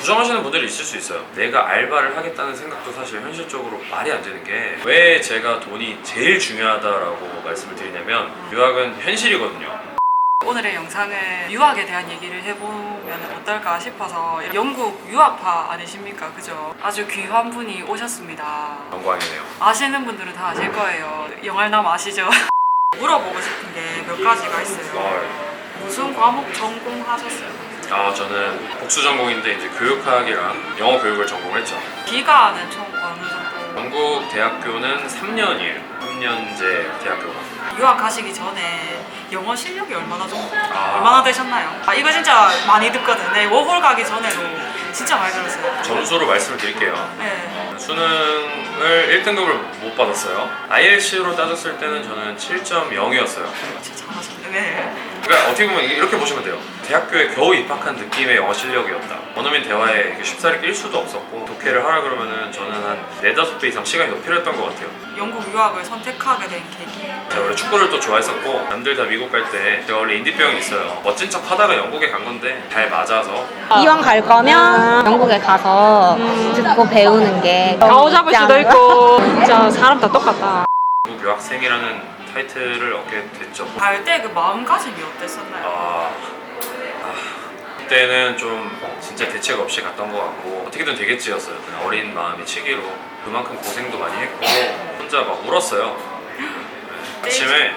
부정하시는 분들이 있을 수 있어요. 내가 알바를 하겠다는 생각도 사실 현실적으로 말이 안 되는 게, 왜 제가 돈이 제일 중요하다라고 말씀을 드리냐면 유학은 현실이거든요. 오늘의 영상은 유학에 대한 얘기를 해보면 어떨까 싶어서. 영국 유학파 아니십니까? 그죠? 아주 귀한 분이 오셨습니다. 영광이네요. 아시는 분들은 다 아실 거예요. 영알남 아시죠? 물어보고 싶은 게 몇 가지가 있어요. 무슨 과목 전공하셨어요? 저는 복수 전공인데 이제 교육학이랑 영어 교육을 전공했죠. 기간은 총 어느 정도? 영국 대학교는 3년이에요. 3년제 대학교가. 유학 가시기 전에 영어 실력이 얼마나 되셨나요? 이거 진짜 많이 듣거든. 네, 워홀 가기 전에도 진짜 많이 들었어요. 점수로 말씀을 드릴게요. 네. 수능을 1등급을 못 받았어요. IELTS로 따졌을 때는 저는 7.0이었어요. 진짜 잘하셨네. 네. 그러니까 어떻게 보면 이렇게 보시면 돼요. 대학교에 겨우 입학한 느낌의 영어 실력이었다. 원어민 대화에 쉽사리 낄 수도 없었고, 독해를 하라 그러면은 저는 한 4-5배 이상 시간이 더 필요했던 것 같아요. 영국 유학을 선택하게 된 계기? 제가 원래 축구를 또 좋아했었고, 남들 다 미국 갈 때 제가 원래 인디병이 있어요. 멋진 척 하다가 영국에 간 건데 잘 맞아서. 이왕 갈 거면 영국에 가서 듣고 배우는 게 가오 잡을 수도 있고 진짜 사람 다 똑같다. 영국 유학생이라는 타이틀을 얻게 됐죠. 갈 때 그 마음가짐이 어땠었나요? 그때는 좀 진짜 대책 없이 갔던 것 같고, 어떻게든 되겠지였어요. 그냥 어린 마음이 치기로 그만큼 고생도 많이 했고 혼자 막 울었어요. 아침에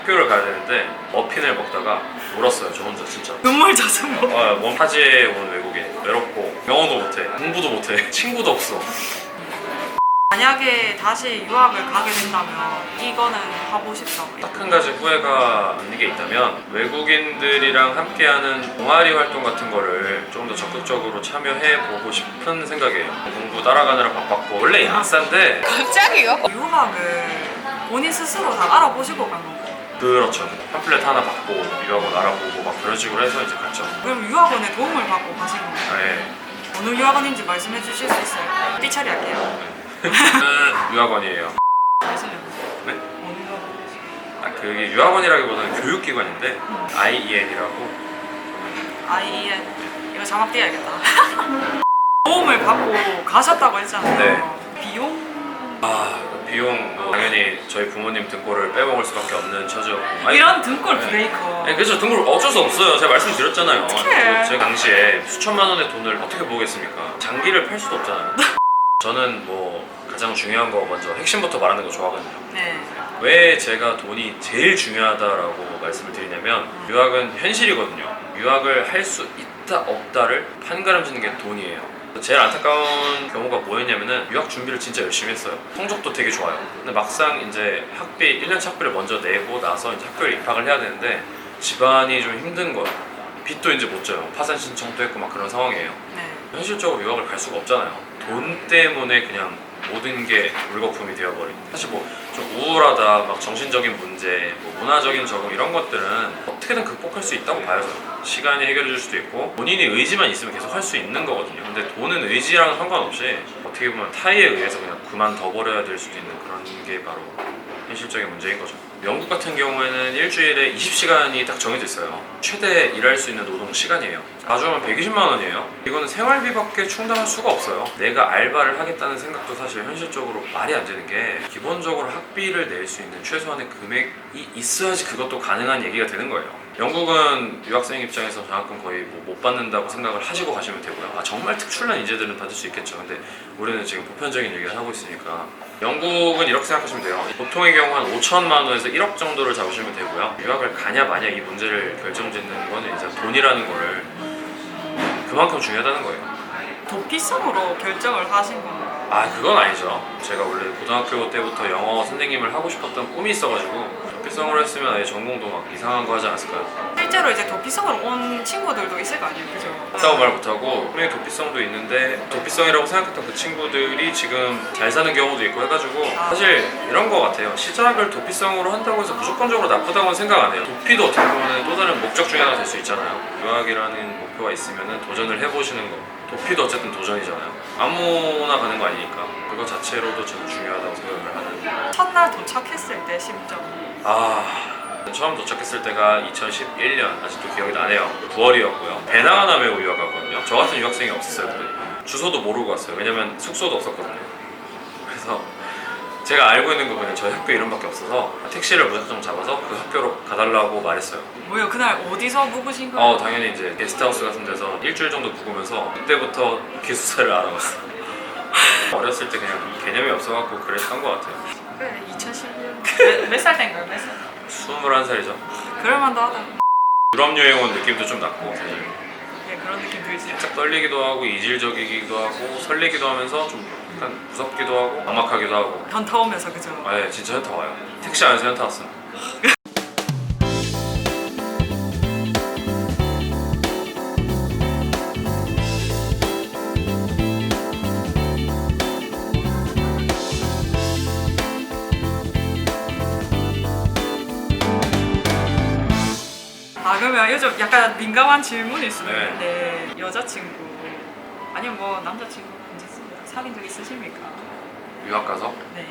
학교를 가야 되는데 머핀을 먹다가 울었어요. 저 혼자 진짜. 눈물 젖은 몸 타지에 온 외국인, 외롭고 영어도 못해, 공부도 못해, 친구도 없어. 만약에 다시 유학을 가게 된다면 이거는 하고 싶다고. 딱 한 가지 후회가 있는 게 있다면, 외국인들이랑 함께하는 동아리 활동 같은 거를 조금 더 적극적으로 참여해보고 싶은 생각이에요. 공부 따라가느라 바빴고, 원래 야싼데. 갑자기요? 유학을 본인 스스로 다 알아보시고 간 건가요? 그렇죠. 팜플렛 하나 받고 유학원 알아보고 막 그런 식으로 해서 이제 갔죠. 그럼 유학원에 도움을 받고 가신 건가요? 네. 어느 유학원인지 말씀해 주실 수 있어요? 삐처리 할게요. 유학원이에요. 말씀해 주세요. 네? 어느 유학원이지? 그게 유학원이라기보다는 교육기관인데 IEN이라고. IEN. 이거 자막 띄어야겠다. 도움을 받고 가셨다고 했잖아요. 네. 비용? 비용 당연히 저희 부모님 등골을 빼먹을 수밖에 없는 처죠. 이런 등골 브레이커. 네, 그렇죠. 등골 어쩔 수 없어요. 제가 말씀드렸잖아요. 어떡해. 제가 당시에 수천만 원의 돈을 어떻게 보겠습니까? 장기를 팔 수도 없잖아요. 저는 뭐 가장 중요한 거 먼저 핵심부터 말하는 거 좋아하거든요. 네. 왜 제가 돈이 제일 중요하다라고 말씀을 드리냐면, 유학은 현실이거든요. 유학을 할 수 있다 없다를 판가름짓는 게 돈이에요. 제일 안타까운 경우가 뭐였냐면은, 유학 준비를 진짜 열심히 했어요. 성적도 되게 좋아요. 근데 막상 이제 학비 1년치 학비를 먼저 내고 나서 이제 학교에 입학을 해야 되는데 집안이 좀 힘든 거예요. 빚도 이제 못 져요. 파산 신청도 했고 막 그런 상황이에요. 네. 현실적으로 유학을 갈 수가 없잖아요. 돈 때문에 그냥 모든 게 물거품이 되어버린. 사실 뭐 좀 우울하다, 막 정신적인 문제, 뭐 문화적인 적응 이런 것들은 어떻게든 극복할 수 있다고 봐요. 저는. 시간이 해결해 줄 수도 있고 본인이 의지만 있으면 계속 할 수 있는 거거든요. 근데 돈은 의지랑 상관없이 어떻게 보면 타의에 의해서 그냥 그만둬 버려야 될 수도 있는 그런 게 바로 현실적인 문제인 거죠. 영국 같은 경우에는 일주일에 20시간이 딱 정해져 있어요. 최대 일할 수 있는 노동 시간이에요. 가져오면 120만 원이에요. 이거는 생활비밖에 충당할 수가 없어요. 내가 알바를 하겠다는 생각도 사실 현실적으로 말이 안 되는 게, 기본적으로 학비를 낼 수 있는 최소한의 금액이 있어야지 그것도 가능한 얘기가 되는 거예요. 영국은 유학생 입장에서 장학금 거의 못 받는다고 생각을 하시고 가시면 되고요. 정말 특출난 인재들은 받을 수 있겠죠. 근데 우리는 지금 보편적인 얘기를 하고 있으니까. 영국은 이렇게 생각하시면 돼요. 보통의 경우 한 5천만 원에서 1억 정도를 잡으시면 되고요. 유학을 가냐 마냐 이 문제를 결정짓는 거는 이제 돈이라는 거를 그만큼 중요하다는 거예요. 도피성으로 결정을 하신 건가요? 그건 아니죠. 제가 원래 고등학교 때부터 영어 선생님을 하고 싶었던 꿈이 있어가지고 도피성으로 했으면 아예 전공도 막 이상한 거 하지 않았을까요? 실제로 이제 도피성으로 온 친구들도 있을 거 아니에요, 그죠? 없다고 말 못하고 분명히 도피성도 있는데, 도피성이라고 생각했던 그 친구들이 지금 잘 사는 경우도 있고 해가지고, 사실 이런 거 같아요. 시작을 도피성으로 한다고 해서 무조건적으로 나쁘다고는 생각 안 해요. 도피도 어떻게 보면 또 다른 목적 중에 하나 될 수 있잖아요. 유학이라는 목표가 있으면 도전을 해보시는 거. 도피도 어쨌든 도전이잖아요. 아무나 가는 거 아니니까 그거 자체로도 저는 중요하다고 생각을 하는. 첫날 도착했을 때 심정. 처음 도착했을 때가 2011년, 아직도 기억이 나네요. 9월이었고요. 배낭 하나 메고 유학 갔거든요. 저 같은 유학생이 없었어요. 그때. 주소도 모르고 왔어요. 왜냐면 숙소도 없었거든요. 그래서 제가 알고 있는 거 그냥 저희 학교 이름밖에 없어서 택시를 무작정 잡아서 그 학교로 가달라고 말했어요. 뭐요? 그날 어디서 묵으신 거예요? 당연히 이제 게스트하우스 같은 데서 일주일 정도 묵으면서 그때부터 기숙사를 알아봤어요. 어렸을 때 그냥 개념이 없어갖고 그랬던 것 같아요. 그래 2011년 몇 살 땐가요? 몇 살? 21살이죠. 그럴만도 하다. 유럽 여행 온 느낌도 좀 났고 사실 네 그런 느낌 들지. 살짝 떨리기도 하고 이질적이기도 하고 설레기도 하면서 좀 약간 무섭기도 하고 막막하기도 하고. 현타 오면서 그죠? 네, 진짜 현타 와요. 택시 안에서 현타 왔어요. 그러면 요즘 약간 민감한 질문일 수도 있는데 여자친구 아니면 뭐 남자친구 괜찮습니다. 사귄 적 있으십니까? 유학 가서 네.